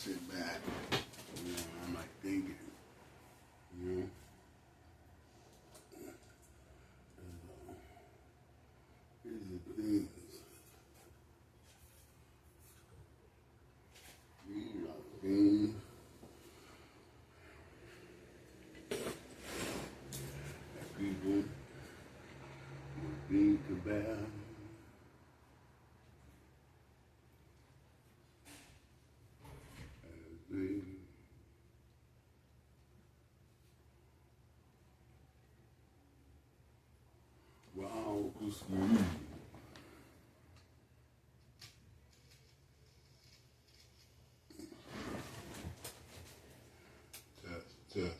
sit back, I'm like thinking, these are things. These are things that people would need to bear. Wow, excuse. Test.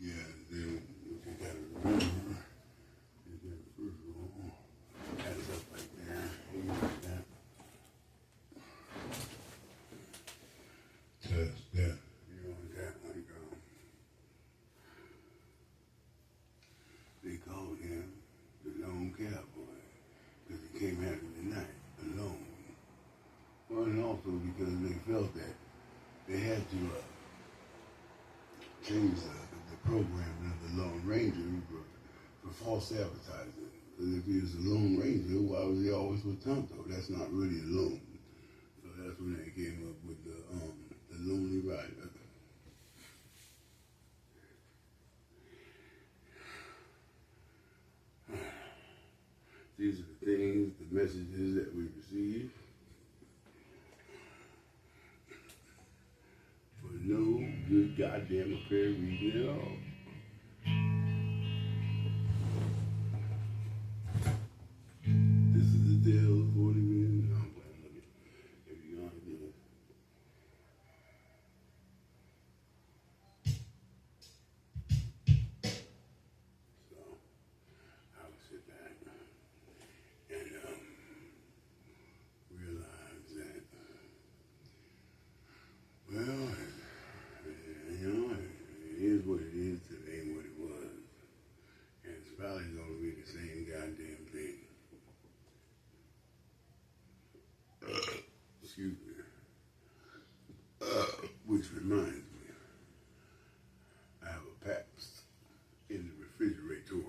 Yeah, then what you gotta remember is that first of all, that's up like that, like that. Test that. You know that like they called him the lone cowboy because he came out in the night alone. Well, and also because they felt that they had to change the programming of the Lone Ranger for false advertising. Because if he was a Lone Ranger, why was he always with Tonto? That's not really alone. So that's when they came up with the Lonely Rider. These are the things, the messages that we receive. For no good goddamn affair reason at all. This is the tale of 40 million. No, I'm playing. Look at if you're gonna do it. So I would sit back and realize that, well, it is what it is, it ain't what it was. And it's probably gonna be the same goddamn thing. Excuse me. Which reminds me, I have a Pabst in the refrigerator.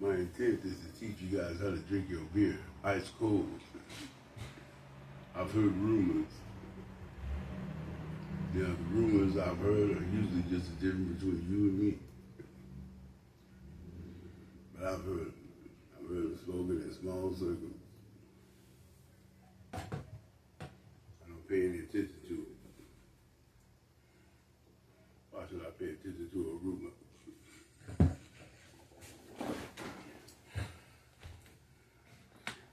My intent is to teach you guys how to drink your beer ice cold. I've heard rumors. Yeah, the rumors I've heard are usually just the difference between you and me. But I've heard them spoken in small circles. I don't pay any attention to it. Why should I pay attention to a rumor?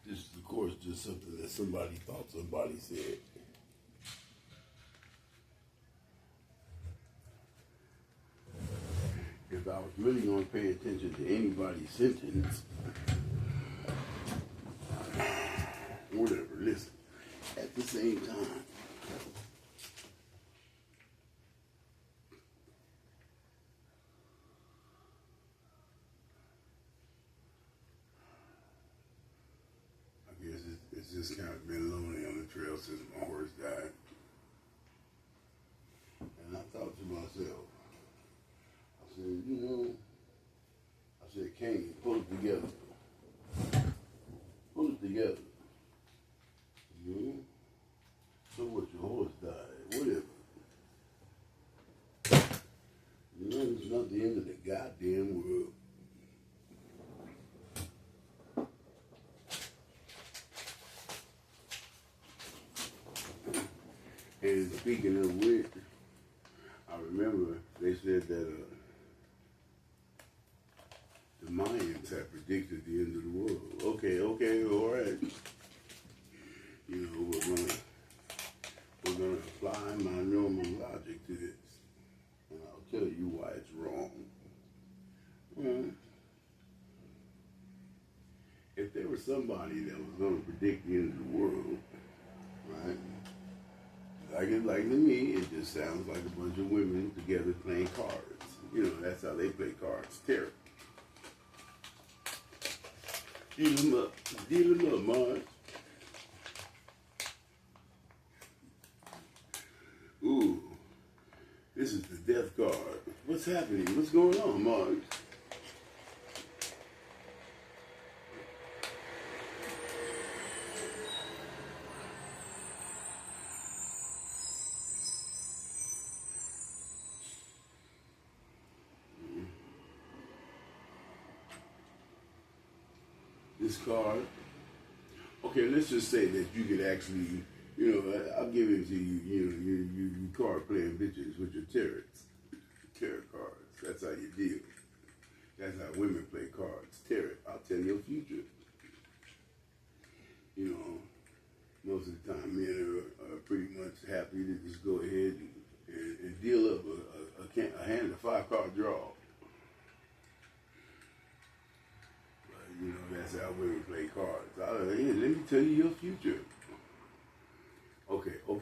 This is, of course, just something that somebody thought somebody said. If I was really going to pay attention to anybody's sentence, whatever, listen, at the same time, I guess it's just kind of been lonely on the trail since my horse died. And I thought to myself, I said, Kane, pull it together. Pull it together. So what, your horse died, whatever. It's not the end of the goddamn world. And speaking of which, I remember they said that the Mayans had predicted the end of the world. Okay, all right. We're gonna apply my normal logic to this, and I'll tell you why it's wrong. if there was somebody that was going to predict the end of the world, right? Like to me, it just sounds like a bunch of women together playing cards. You know, that's how they play cards. Terror. Deal them up, Marge. Ooh, this is the death card. What's happening? What's going on, Marge? This card. Okay, let's just say that you could actually, you know, I'll give it to you. You know, you card playing bitches with your tarot cards. That's how you deal. That's how women play cards. Tarot. I'll tell your future. You know, most of the time men are pretty much happy to just go ahead and deal up a hand of 5-card draw. You know, that's how women play cards. Hey, let me tell you your future. Okay. Now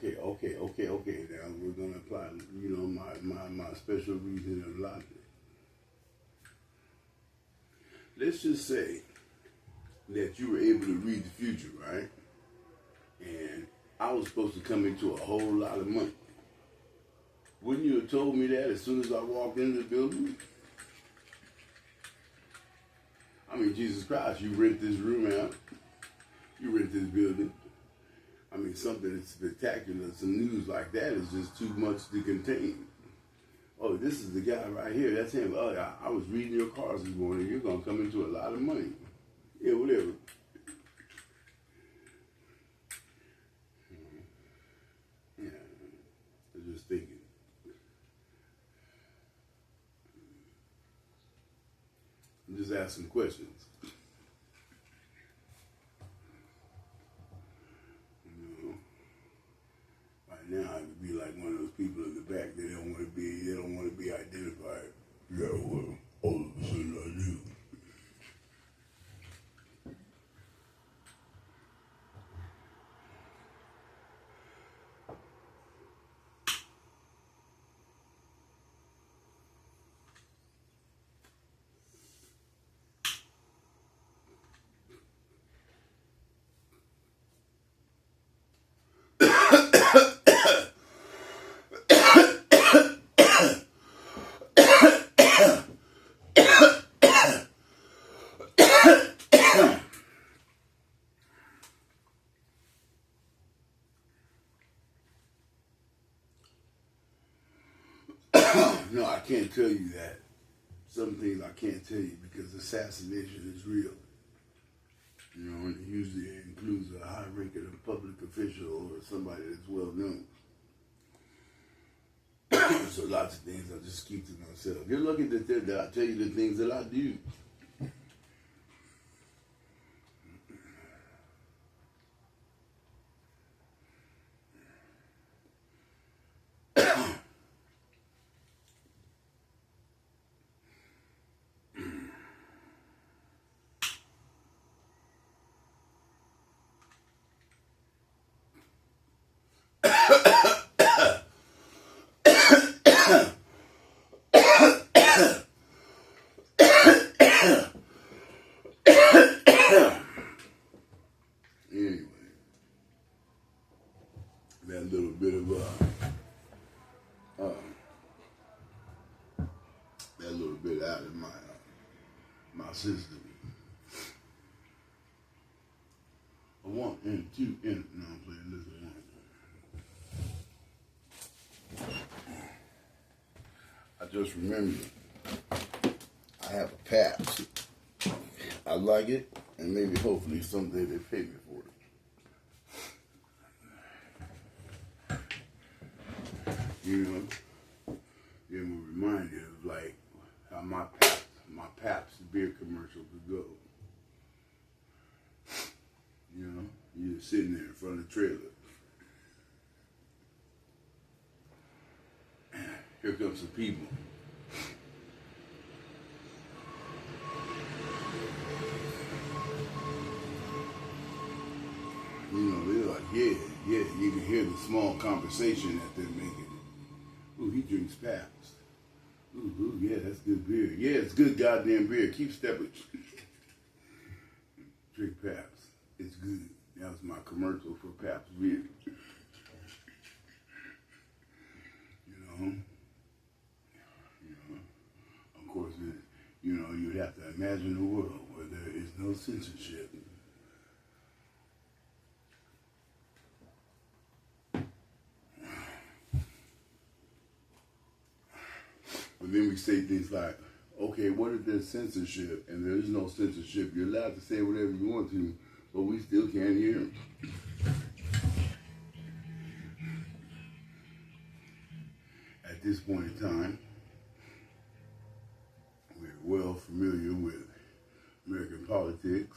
we're gonna apply, you know, my special reason of logic. Let's just say that you were able to read the future, right? And I was supposed to come into a whole lot of money. Wouldn't you have told me that as soon as I walked into the building? I mean, Jesus Christ, you rent this room out. You rent this building. I mean, something that's spectacular, some news like that is just too much to contain. Oh, this is the guy right here. That's him. Oh, I was reading your cards this morning. You're going to come into a lot of money. Yeah, whatever. Yeah, I was just thinking. I'm just asking questions. Now I would be like one of those people in the back. They don't want to be identified. Yeah, well, all of a sudden I do. No, I can't tell you that. Some things I can't tell you because assassination is real. You know, and it usually includes a high-ranking public official or somebody that's well known. So lots of things I just keep to myself. You're lucky that I tell you the things that I do. Anyway, that little bit of that little bit out of my system. A 1 and 2 and no, I'm playing this one. I just remembered I have a patch. I like it, and maybe hopefully someday they pay me for it. You know, it will remind you of like how my Pabst beer commercial could go. You know, you're sitting there in front of the trailer. Here comes some people. Yeah, yeah, you can hear the small conversation that they're making. Ooh, he drinks Paps. Ooh, yeah, that's good beer. Yeah, it's good goddamn beer. Keep stepping. Drink Paps. It's good. That was my commercial for Paps beer. Of course, you'd have to imagine a world where there is no censorship. But then we say things like, okay, what if there's censorship and there is no censorship? You're allowed to say whatever you want to, but we still can't hear them. At this point in time, we're well familiar with American politics.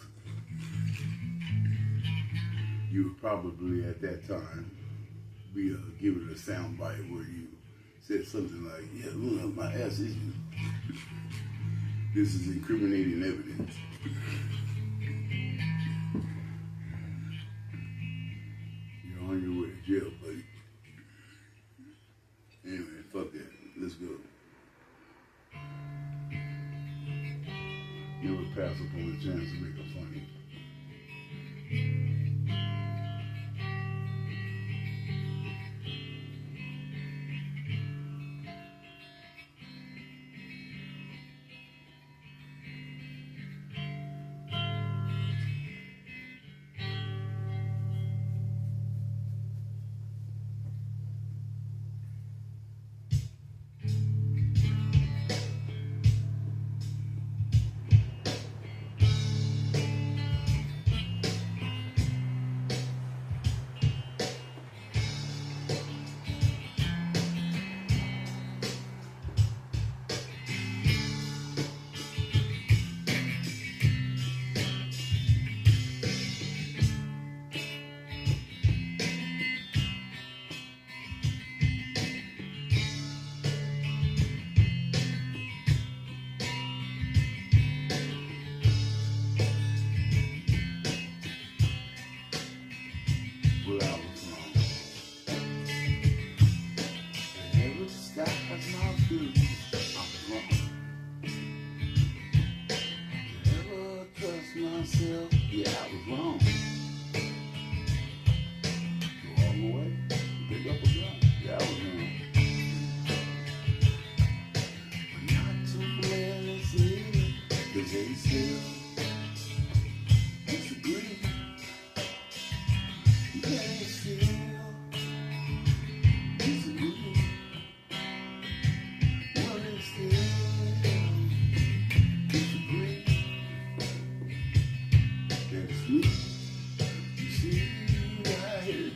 You would probably at that time be given a soundbite where you said something like, yeah, look, my ass is you. This is incriminating evidence. You're on your way to jail, buddy. Anyway, fuck that. Let's go. Never pass up on the chance to make a funny. Yeah, I was wrong. Go all the way, pick up a gun. Yeah, I was wrong. But not too glad it's leaving, cause they still disagree. They still disagree. Well, they still disagree. That's me. You see, I heard you.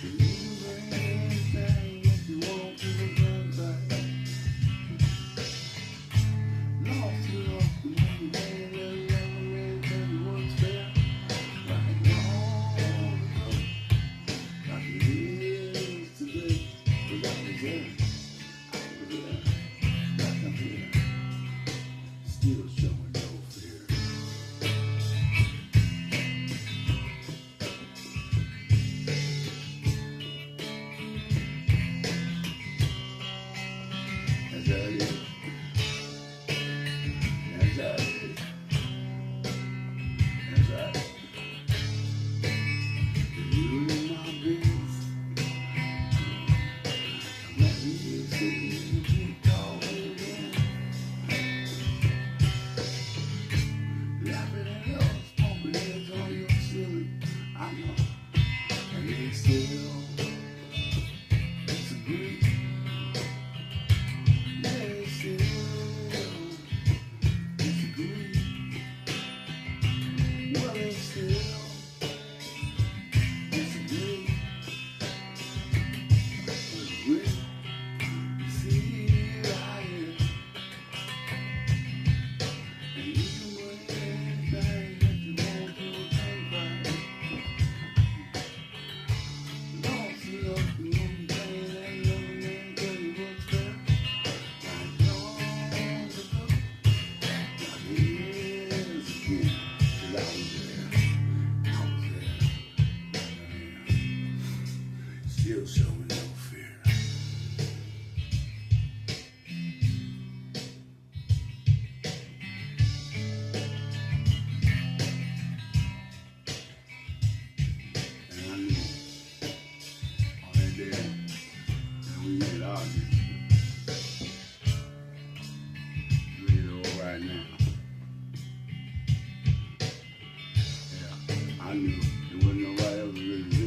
You can bring anything if you want to the gunfight. Lost it off the money, man, that lemonade, tell you what's fair. Right now, like it is today. Cause I was there. Like I'm here. Still showing no fear. knew there wasn't nobody else really in there.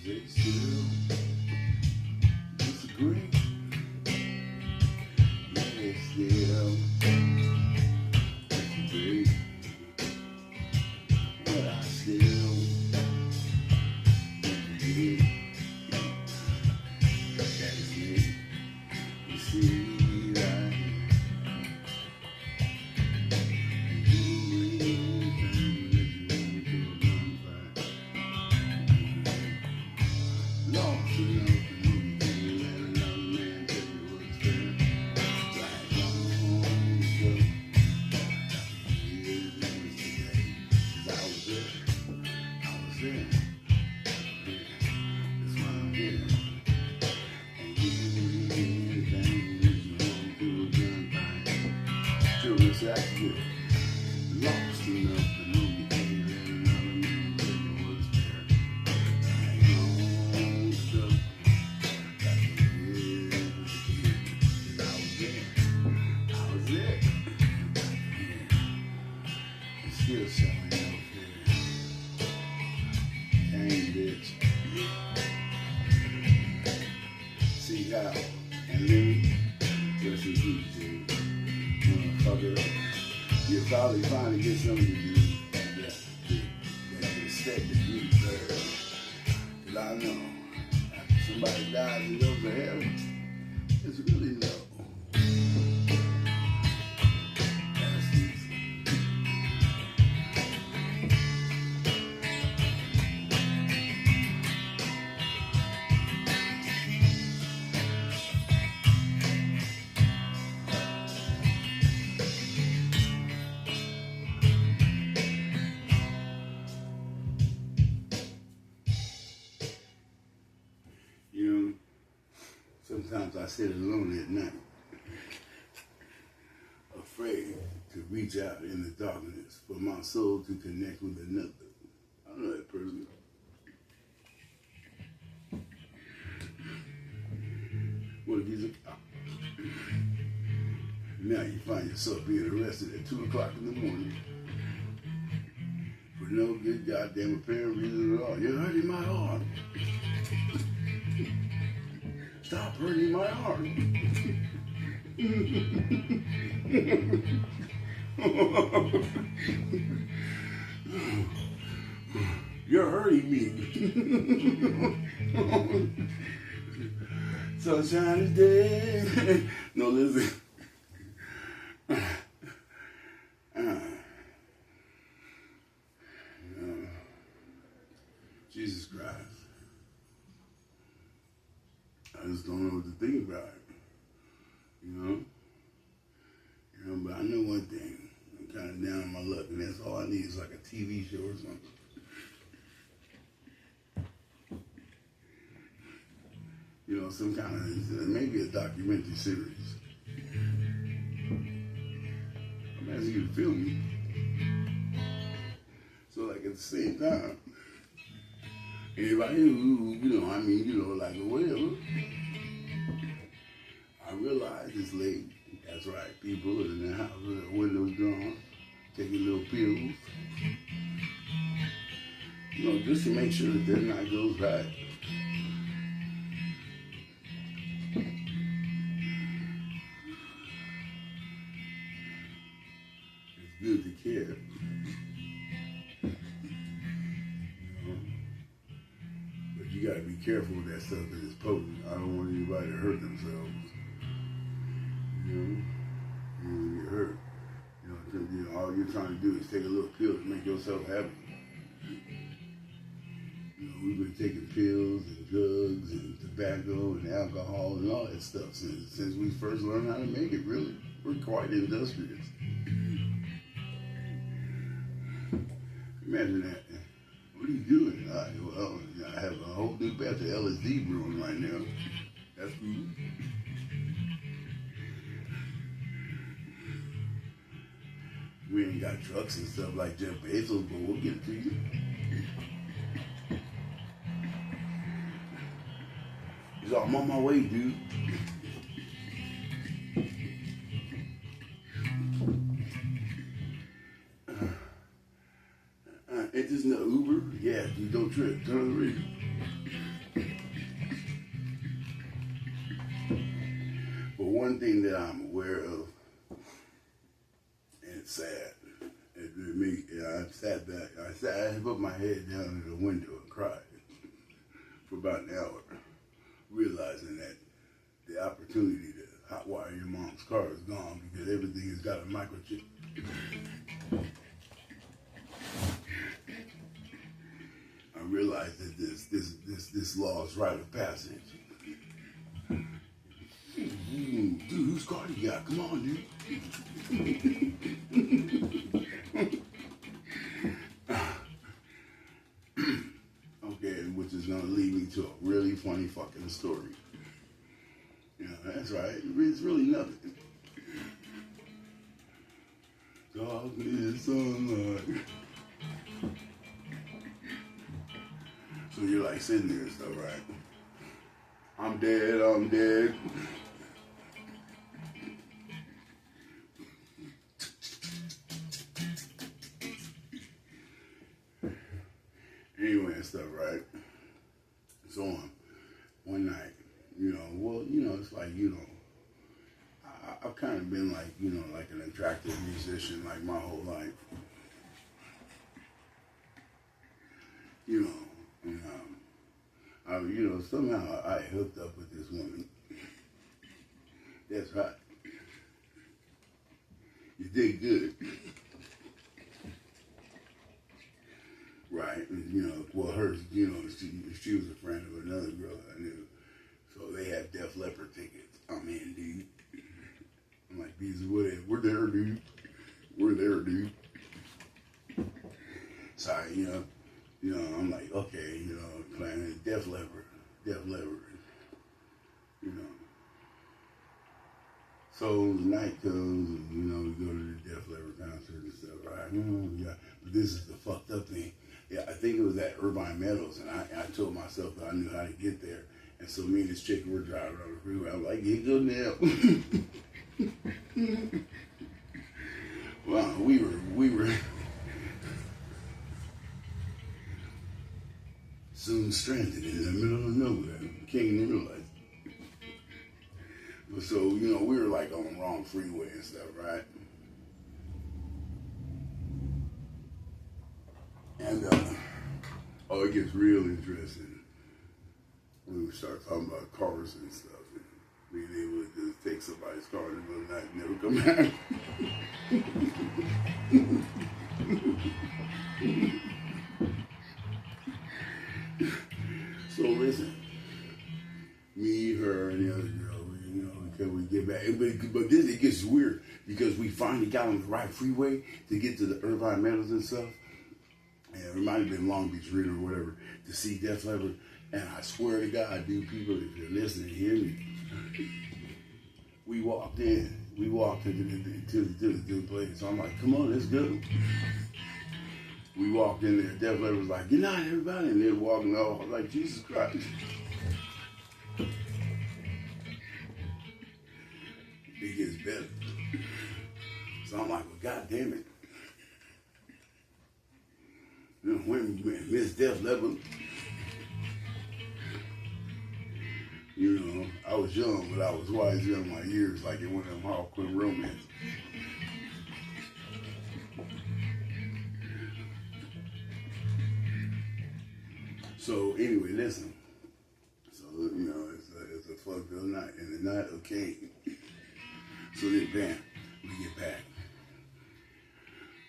They still disagree. They still disagree. But I still disagree. That's me. You see that? You really think that you want to gunfight. Lost enough to know you can't let another man tell you what's fair. Like long ago, years today. 'Cause I was there. That's why I'm here. And you can do anything that you want to a gunfight. Till it's accurate. Lost enough to know you can't let another man tell you what's fair. Like long ago, I was there. And still selling out there. Dang bitch. See how and Louis, rest in peace, dude. Motherfucker. You'll probably finally get something to do that respect that you deserve. 'Cause I know after somebody dies and goes to heaven, it's really no. That's easy. You know, sometimes I sit alone at night, afraid to reach out in the darkness for my soul to connect with another. I know that person. What if he's a cop? Now you find yourself being arrested at 2 o'clock in the morning for no good goddamn apparent reason at all. You're hurting my heart. Stop hurting my heart. You're hurting me. Sunshine is dead. No, listen. Jesus Christ. I just don't know what to think about it. You know, but I know one thing. I'm kind of down on my luck, and that's all I need is like a TV show or something. You know, some kind of, maybe a documentary series. I'm asking you to film me. So, like, at the same time, anybody who, like, whatever, I realize it's late. That's right, people in the house with their windows drawn, taking little pills. You know, just to make sure that their night goes right. It's good to care. But you gotta be careful with that stuff that is potent. I don't want anybody to hurt themselves. You get hurt. All you're trying to do is take a little pill to make yourself happy. We've been taking pills and drugs and tobacco and alcohol and all that stuff since we first learned how to make it, really. We're quite industrious. Imagine that. What are you doing? Well, I have a whole new batch of LSD brewing right now. That's cool. We ain't got trucks and stuff like Jeff Bezos, but we'll get it to you. He's like, I'm on my way, dude. Ain't this no Uber? Yeah, dude, don't trip. Turn on the radio. But one thing that I'm aware of, and it's sad, I sat back, I put my head down in the window and cried for about an hour, realizing that the opportunity to hotwire your mom's car is gone because everything has got a microchip. I realized that this law is rite of passage. Dude, whose car do you got? Come on, dude. Okay, which is gonna lead me to a really funny fucking story. Yeah, that's right. It's really nothing. Dog is sunlight. So you're like sitting there and stuff, right? I'm dead, I'm dead. Anyway and stuff, right? So one night, it's like, I've kind of been like, like an attractive musician like my whole life. Somehow I hooked up with this woman. That's right. You did good. Right, and, hers, she was a friend of another girl I knew. So they had Def Leppard tickets. I'm in, dude. I'm like, we're there, dude. We're there, dude. So, I'm like, okay, playing Def Leppard. So the night comes, and, we go to the Def Leppard concert and stuff, right? Yeah. But this is the fucked up thing. Yeah, I think it was at Irvine Meadows, and I told myself that I knew how to get there. And so me and this chick were driving on the freeway. I'm like, get good now. Well, we were soon stranded in the middle of nowhere. Can't even realize. But so, we were like on the wrong freeway and stuff, right? And, it gets real interesting when we start talking about cars and stuff, and being able to just take somebody's car in the middle of the night and never come back. So listen, me, her, and the other girl, we get back. But then it gets weird because we finally got on the right freeway to get to the Irvine Meadows and stuff. And it might have been Long Beach Red or whatever to see Def Leppard. And I swear to God, dude, people, if you're listening, hear me. We walked in. We walked into the place. So I'm like, come on, let's go. We walked in there. Def Leppard was like, good night, everybody. And they're walking off. I'm like, Jesus Christ. It gets better. So I'm like, well, God damn it. When Miss Def Leppard, I was young, but I was wise in my years, like in one of them Harlequin romance. So anyway, listen. So it's a fucked up night, and the night came. So then, bam,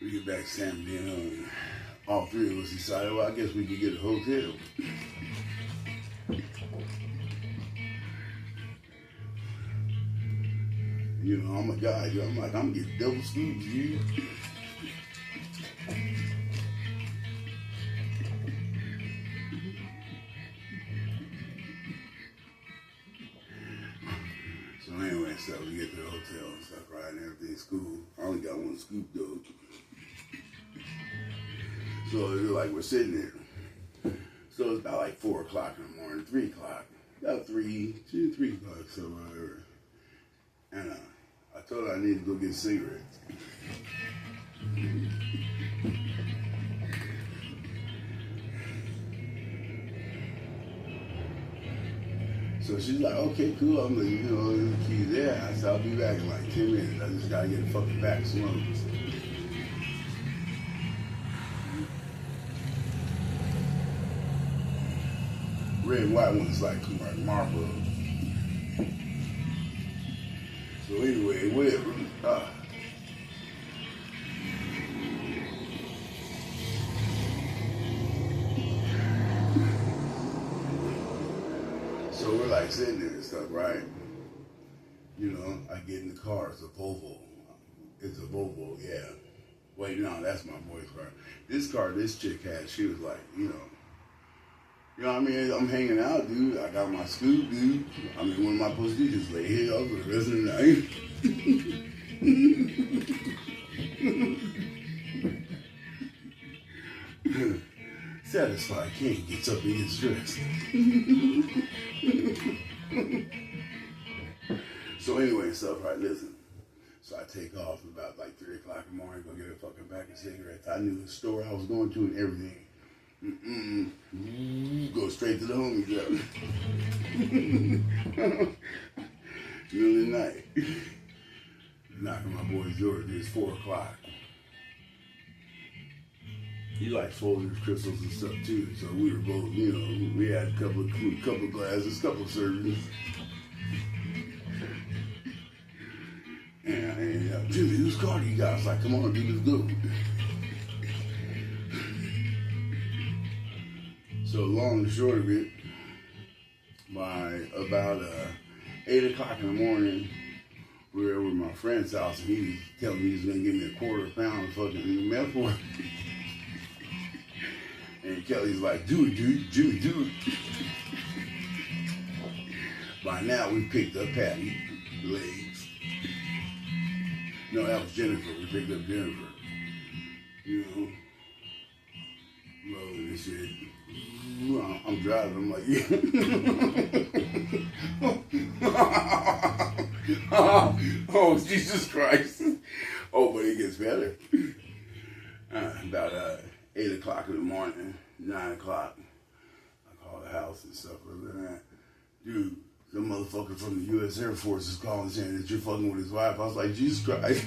we get back San Bernardino, all three of us decided, well, I guess we could get a hotel. You know, I'm a guy, I'm like, I'm getting double scoops, you. So anyway, so we get to the hotel and stuff, right, and everything's cool. I only got one scoop, though. So it's like we're sitting there. So it's about like 4 o'clock in the morning, 3 o'clock. About 3 o'clock, so whatever. And I told her I needed to go get cigarettes. So she's like, okay, cool. I'm like, you know, the key's there. I said, I'll be back in like 10 minutes. I just gotta get the fucking back smoked. Red and white ones like Marlboro. So anyway, whatever. So we're like sitting there and stuff, right? You know, I get in the car. It's a Volvo. It's a Volvo, yeah. Wait, no, that's my boy's car. This car this chick had, she was like, you know what I mean? I'm hanging out, dude. I got my scoop, dude. I mean, what am I supposed to do? Just lay here for the rest of the night? Satisfied King gets up and gets dressed. So anyway, stuff, right, listen. So I take off about like 3 o'clock in the morning, go get a fucking pack of cigarettes. I knew the store I was going to and everything. Go straight to the homies house. Middle of the night. Knocking my boy's door. It's 4 o'clock. He likes Folgers crystals and stuff too. So we were both, you know, we had a couple of glasses, couple of servings. And Jimmy, whose car do you got? I was like, come on, dude, let's go. So long and short of it, by about 8 o'clock in the morning, we were over at my friend's house, and he was telling me he was going to give me a £1/4 of fucking meth for it. And Kelly's like, do it, dude, Jimmy, do it. By now, we picked up Patty, legs. No, that was Jennifer. We picked up Jennifer. You know, rolling and shit. I'm driving. I'm like, yeah. Oh, Jesus Christ. Oh, but it gets better. About 8 o'clock in the morning, 9 o'clock. I call the house and stuff like that. Dude, the motherfucker from the U.S. Air Force is calling saying that you're fucking with his wife. I was like, Jesus Christ.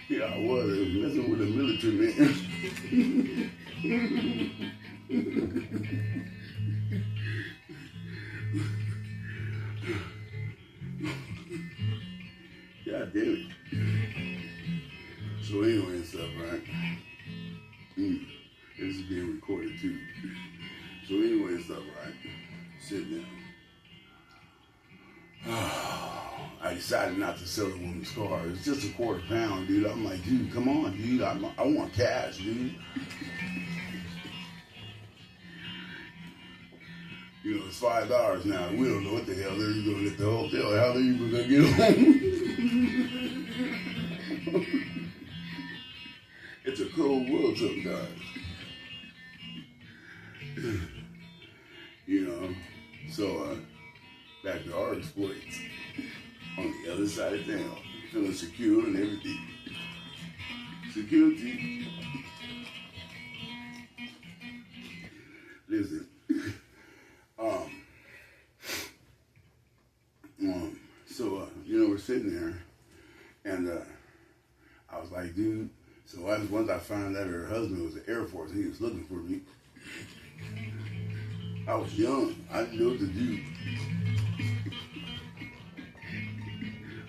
Yeah, I was messing with a military man. God damn it. So anyway and stuff, right? This is being recorded too. So anyway and stuff, right? Sitting down. I decided not to sell the woman's car. It's just a £1/4, dude. I'm like, dude, come on, dude. I want cash, dude. You know, it's $5 now. We don't know what the hell they're doing at the hotel. How they're even gonna get home? It's a cold world sometimes. You know, so back to our exploits on the other side of town, feeling secure and everything. Security. Listen, so you know, we're sitting there, and I was like, dude. So once I found out her husband was in the Air Force, and he was looking for me. I was young. I didn't know what to do.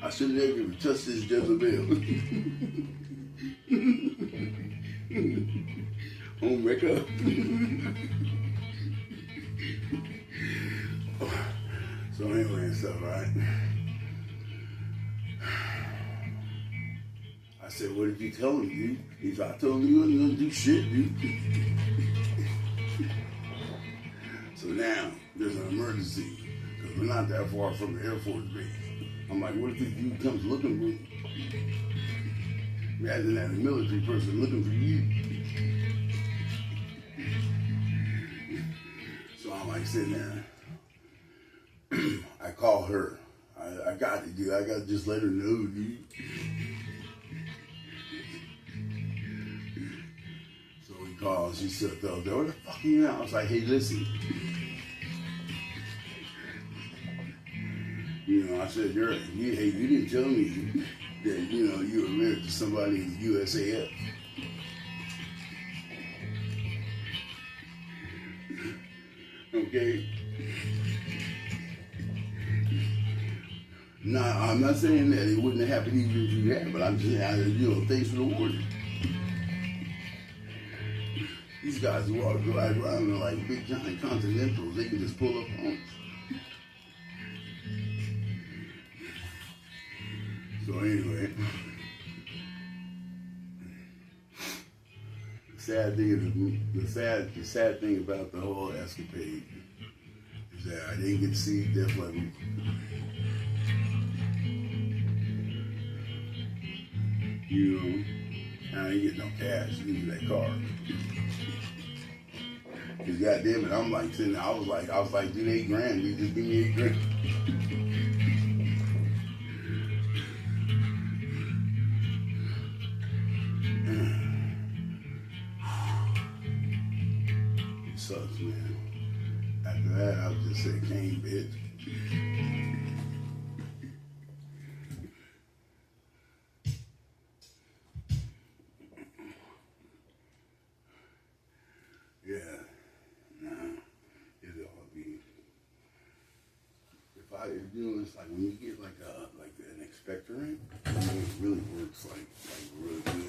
I should have never even touched this Jezebel. Home wrecker. So anyway and stuff, right? I said, what did you tell him, dude? He said, I told him you wasn't gonna do shit, dude. So now, there's an emergency, because we're not that far from the Air Force Base. I'm like, what if this dude comes looking for me? Imagine that, a military person looking for you. So I'm like sitting there. I call her. I got it, dude. I got to just let her know, dude. So we called. She said, "Where the fuck are you now?" I was like, "Hey, listen." You know, I said, hey, you didn't tell me that, you know, you were married to somebody in the USAF. Okay? Nah, I'm not saying that it wouldn't have happened even if you had, but I'm just saying, you know, thanks for the warning. These guys who are drive around in like big giant Continentals, they can just pull up on us. So anyway, the sad thing about the whole escapade is that I didn't get to see Def Leppard. You know, I ain't get no cash to give me that car. Cause goddamn it, I'm like sitting there, I was like, dude, $8,000, dude, just give me $8,000. It sucks, man. After that, I would just say, Kane, bitch. Yeah, nah, it'll all be. You know, it's like when you get like an expectorant, it really works like really good.